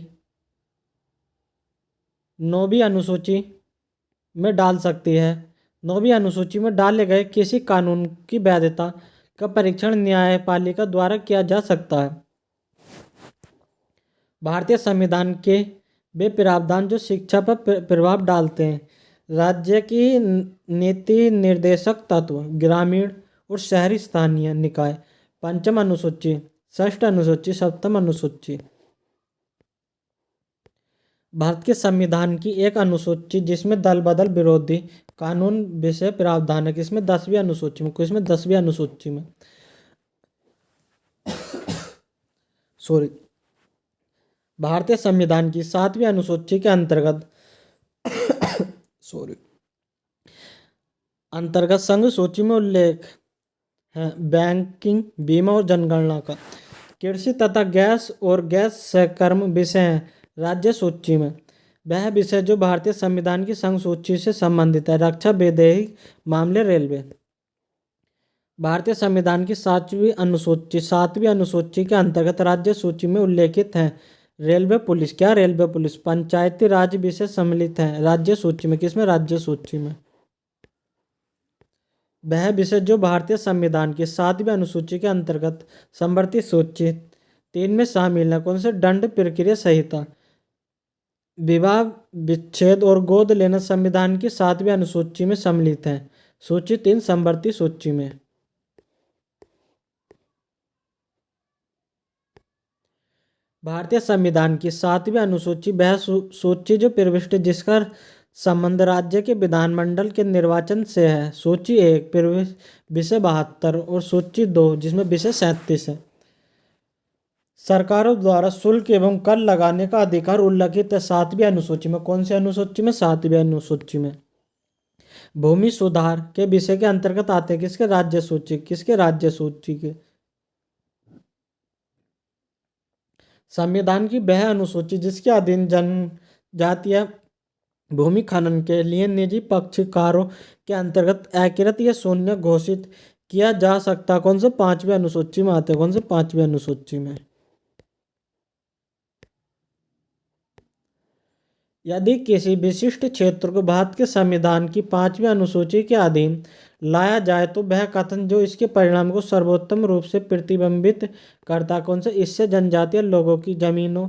9वीं अनुसूची में डाल सकती है। 9वीं अनुसूची में डाले गए किसी कानून की वैधता का परीक्षण न्यायपालिका द्वारा किया जा सकता है। भारतीय संविधान के वे प्रावधान जो शिक्षा पर प्रभाव डालते हैं। राज्य की नीति निर्देशक तत्व, ग्रामीण और शहरी स्थानीय निकाय, पंचम अनुसूची, षष्ठ अनुसूची, सप्तम अनुसूची। भारत के संविधान की एक अनुसूची जिसमें दल बदल विरोधी कानून विषय प्रावधान है, किसमें? 10वीं अनुसूची में। किसमें? 10वीं अनुसूची में। सॉरी, भारतीय संविधान की 7वीं अनुसूची के अंतर्गत संघ सूची में उल्लेख है बैंकिंग, बीमा और जनगणना का। कृषि तथा गैस और गैस सहकर्म विषय हैं राज्य सूची में। वह विषय जो भारतीय संविधान की संघ सूची से संबंधित है। रक्षा, वैदेशिक मामले, रेलवे। भारतीय संविधान की 7वीं अनुसूची के अंतर्गत राज्य सूची में उल्लेखित हैं रेलवे, पुलिस। क्या? Railway, police. पंचायती राज विषय सम्मिलित हैं राज्य सूची में। किसमें? राज्य सूची में। वह विषय जो भारतीय संविधान की 7वीं अनुसूची के अंतर्गत समवर्ती सूची 3 में शामिल है। कौन से? दंड प्रक्रिया संहिता, विवाह विच्छेद और गोद लेना संविधान की 7वीं अनुसूची में सम्मिलित है। सूची 3 समवर्ती सूची में। भारतीय संविधान की 7वीं अनुसूची वह सूची जो प्रविष्ट जिसका संबंध राज्य के विधानमंडल के निर्वाचन से है। सूची 1 विषय 72 और सूची 2 जिसमें विषय 37 है। सरकारों द्वारा शुल्क एवं कर लगाने का अधिकार उल्लिखित है 7वीं अनुसूची में। कौन सी अनुसूची में? 7वीं अनुसूची में। भूमि सुधार के विषय के अंतर्गत आते हैं किसके? राज्य सूची। किसके? राज्य सूची के। संविधान की वह अनुसूची जिसके अधीन जनजातीय भूमि खनन के लिए निजी पक्षकारों के अंतर्गत अकृत या शून्य घोषित किया जा सकता। कौन से? 5वीं अनुसूची में आते हैं। कौन से? 5वीं अनुसूची में। यदि किसी विशिष्ट क्षेत्र को भारत के संविधान की 5वीं अनुसूची के अधीन लाया जाए तो वह कथन जो इसके परिणाम को सर्वोत्तम रूप से प्रतिबिंबित करता। कौन से? इससे जनजातीय लोगों की जमीनों,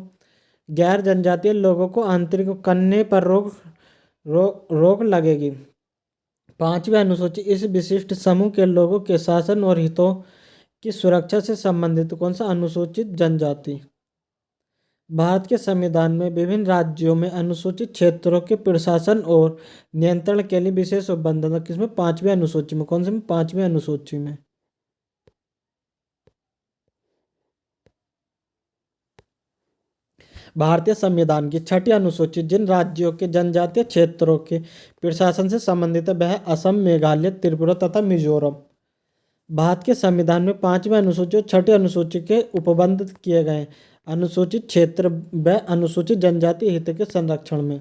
गैर जनजातीय लोगों को आंतरिक करने पर रोक लगेगी। 5वीं अनुसूची इस विशिष्ट समूह के लोगों के शासन और हितों की सुरक्षा से संबंधित। कौन सा? अनुसूचित जनजाति। भारत के संविधान में विभिन्न राज्यों में अनुसूचित क्षेत्रों के प्रशासन और नियंत्रण के लिए विशेष उपबंधन है। किसमें? 5वीं अनुसूची में। कौन से में? 5वीं अनुसूची में। भारतीय संविधान की 6ठी अनुसूची जिन राज्यों के जनजातीय क्षेत्रों के प्रशासन से संबंधित है वह असम, मेघालय, त्रिपुरा तथा मिजोरम। भारत के संविधान में 5वीं अनुसूची और 6ठी अनुसूची के उपबंध किए गए अनुसूचित क्षेत्र व अनुसूचित जनजाति हित के संरक्षण में।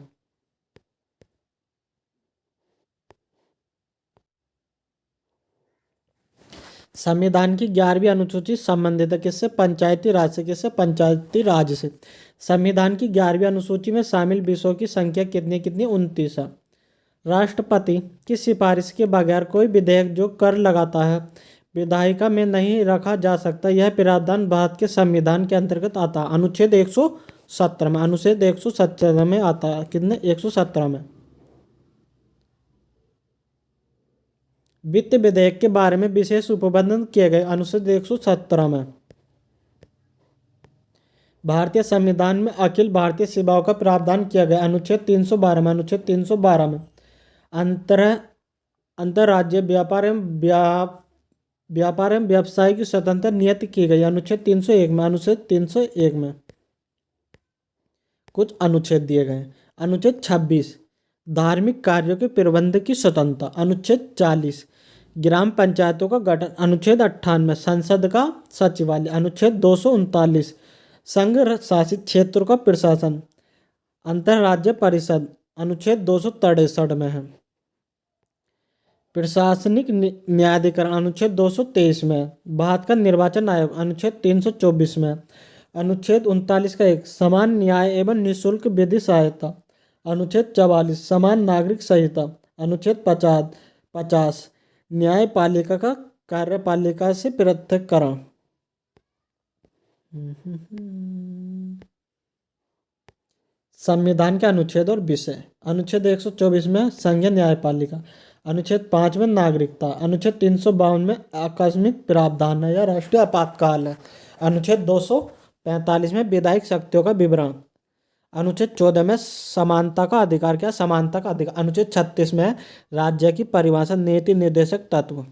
संविधान की 11वीं अनुसूची संबंधित है किससे? पंचायती राज से। किससे? पंचायती राज से। संविधान की 11वीं अनुसूची में शामिल विषयों की संख्या कितनी कितनी? 29 है। राष्ट्रपति की सिफारिश के बगैर कोई विधेयक जो कर लगाता है विधायिका में नहीं रखा जा सकता, यह प्रावधान भारत के संविधान के अंतर्गत आता है। अनुच्छेद 117 में। अनुच्छेद 117 में आता है। कितने? 117 में। वित्त विधेयक के बारे में विशेष उपबंध किए गए। अनुच्छेद 117 में। भारतीय संविधान में अखिल भारतीय सेवाओं का प्रावधान किया गया। अनुच्छेद 312 में। अनुच्छेद 312 में। अंतर अंतर्राज्यीय व्यापार एवं व्यवसाय की स्वतंत्रता नियत की गई। अनुच्छेद 301 में। अनुच्छेद 301 में। कुछ अनुच्छेद दिए गए। अनुच्छेद 26 धार्मिक कार्यों के प्रबंध की स्वतंत्रता। अनुच्छेद 40 ग्राम पंचायतों का गठन। अनुच्छेद 98 संसद का सचिवालय। अनुच्छेद 239 संघ शासित क्षेत्रों का प्रशासन। अंतर्राज्य परिषद अनुच्छेद 263 में है। प्रशासनिक न्यायाधिकरण अनुच्छेद 223 में। भारत का निर्वाचन आयोग अनुच्छेद 324 में। अनुच्छेद 39 का 1 समान न्याय एवं निःशुल्क विधि सहायता। अनुच्छेद 44 समान नागरिक संहिता। अनुच्छेद 50 न्यायपालिका का कार्यपालिका से पृथक्करण। संविधान के अनुच्छेद और विषय। अनुच्छेद 124 में संघीय न्यायपालिका। अनुच्छेद 5 में नागरिकता। अनुच्छेद 352 में आकस्मिक प्रावधान है या राष्ट्रीय आपातकाल है। अनुच्छेद 245 में विधायिक शक्तियों का विवरण। अनुच्छेद 14 में समानता का अधिकार। क्या? समानता का अधिकार। अनुच्छेद 36 में राज्य की परिभाषा, नीति निर्देशक तत्व।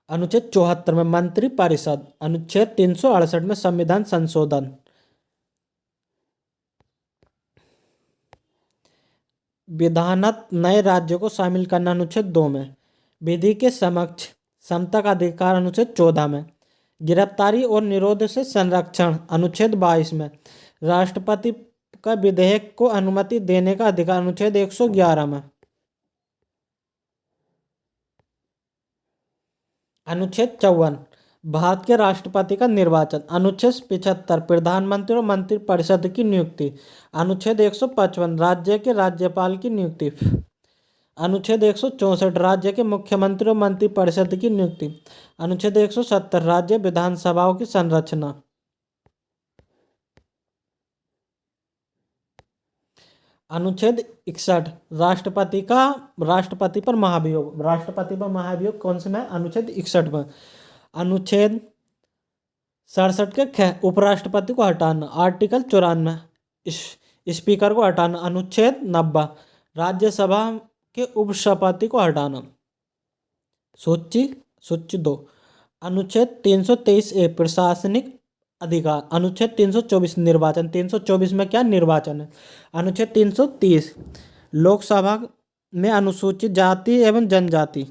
अनुच्छेद 74 में मंत्री परिषद। अनुच्छेद 368 में संविधान संशोधन। विधानत नए राज्यों को शामिल करना। अनुच्छेद 2 में। विधि के समक्ष समता का अधिकार। अनुच्छेद 14 में। गिरफ्तारी और निरोध से संरक्षण। अनुच्छेद 22 में। राष्ट्रपति का विधेयक को अनुमति देने का अधिकार। अनुच्छेद 111 में। अनुच्छेद 54 भारत के राष्ट्रपति का निर्वाचन। अनुच्छेद 75 प्रधानमंत्री और मंत्रिपरिषद की नियुक्ति। अनुच्छेद 155 राज्य के राज्यपाल की नियुक्ति। अनुच्छेद 164 राज्य के मुख्यमंत्री और मंत्रिपरिषद की नियुक्ति। अनुच्छेद 170 राज्य विधानसभाओं की संरचना। अनुच्छेद 61 राष्ट्रपति पर महाभियोग। राष्ट्रपति पर महाभियोग कौन से में? अनुच्छेद 61 में। अनुच्छेद 67 के ख उपराष्ट्रपति को हटाना। आर्टिकल 94 स्पीकर को हटाना। अनुच्छेद 90 राज्यसभा के उपसभापति को हटाना। सूची 2 अनुच्छेद 323 प्रशासनिक अधिकार। अनुच्छेद 324 निर्वाचन। 324 में क्या? निर्वाचन है। अनुच्छेद 330 लोकसभा में अनुसूचित जाति एवं जनजाति।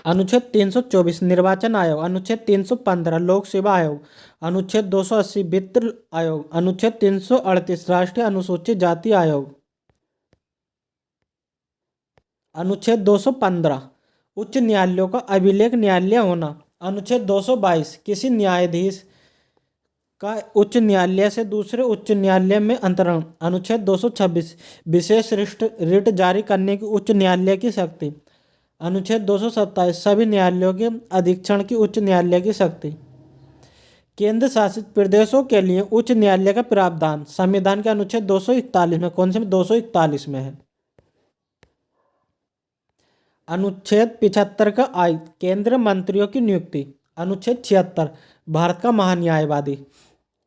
अनुच्छेद 324 निर्वाचन आयोग। अनुच्छेद 315 लोक सेवा आयोग। अनुच्छेद 280 वित्त आयोग। अनुच्छेद 338 राष्ट्रीय अनुसूचित जाति आयोग। अनुच्छेद 215 उच्च न्यायालयों का अभिलेख न्यायालय होना। अनुच्छेद 222 किसी न्यायाधीश का उच्च न्यायालय से दूसरे उच्च न्यायालय में अंतरण। अनुच्छेद 226 विशेष रिट जारी करने की उच्च न्यायालय की शक्ति। अनुच्छेद 227 सभी न्यायालयों के अधीक्षण की उच्च न्यायालय की शक्ति। केंद्र शासित प्रदेशों के लिए उच्च न्यायालय का प्रावधान संविधान के अनुच्छेद 241 में। कौन से में? 241 में है। अनुच्छेद 75 का केंद्रीय मंत्रियों की नियुक्ति। अनुच्छेद 76 भारत का महान्यायवादी।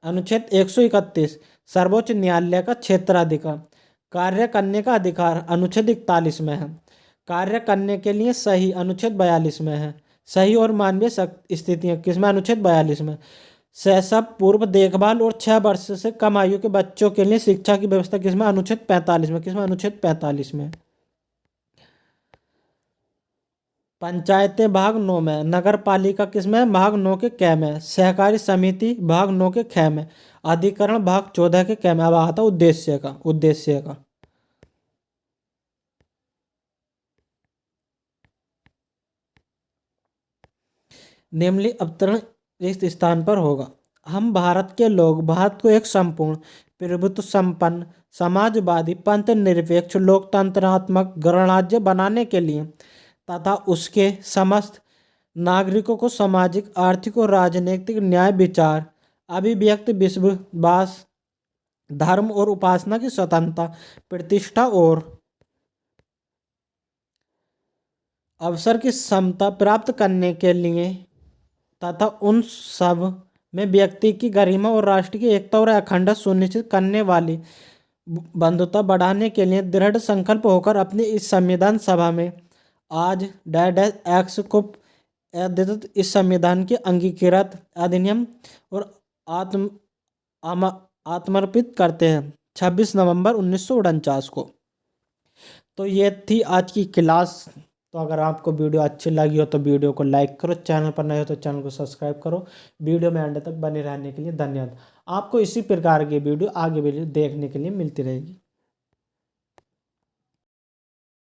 अनुच्छेद 131 सर्वोच्च न्यायालय का क्षेत्राधिकार। कार्य करने का अधिकार अनुच्छेद 41 में है। कार्य करने के लिए सही अनुच्छेद 42 में है। सही और मानवीय स्थितियाँ किसमें? अनुच्छेद 42 में। शैशव पूर्व देखभाल और 6 वर्ष से कम आयु के बच्चों के लिए शिक्षा की व्यवस्था किसमें? अनुच्छेद 45 में। किसमें? अनुच्छेद 45 में। पंचायतें भाग 9 में। नगर पालिका किसमें? भाग 9 के क में। सहकारी समिति भाग 9 के ख में। अधिकरण भाग 14 के क्या में अब आता उद्देश्य का निम्नलिखित अवतरण इस स्थान पर होगा। हम भारत के लोग भारत को एक संपूर्ण प्रभुत्व संपन्न समाजवादी पंथ निरपेक्ष लोकतंत्रात्मक गणराज्य बनाने के लिए तथा उसके समस्त नागरिकों को सामाजिक आर्थिक और राजनीतिक न्याय विचार अभिव्यक्ति विश्वास धर्म और उपासना की स्वतंत्रता प्रतिष्ठा और अवसर की समता प्राप्त करने के लिए तथा उन सब में व्यक्ति की गरिमा और राष्ट्र की एकता और अखंडता सुनिश्चित करने वाली बंधुता बढ़ाने के लिए दृढ़ संकल्प होकर अपनी इस संविधान सभा में आज डैड एक्ट को अद्यतन इस संविधान के अंगीकृत अधिनियम और आत्म आत्मर्पित करते हैं 26 नवंबर 1949 को। तो ये थी आज की क्लास। तो अगर आपको वीडियो अच्छी लगी हो तो वीडियो को लाइक करो, चैनल पर नए हो तो चैनल को सब्सक्राइब करो। वीडियो में अंत तक बने रहने के लिए धन्यवाद। आपको इसी प्रकार की वीडियो आगे भी देखने के लिए मिलती रहेगी।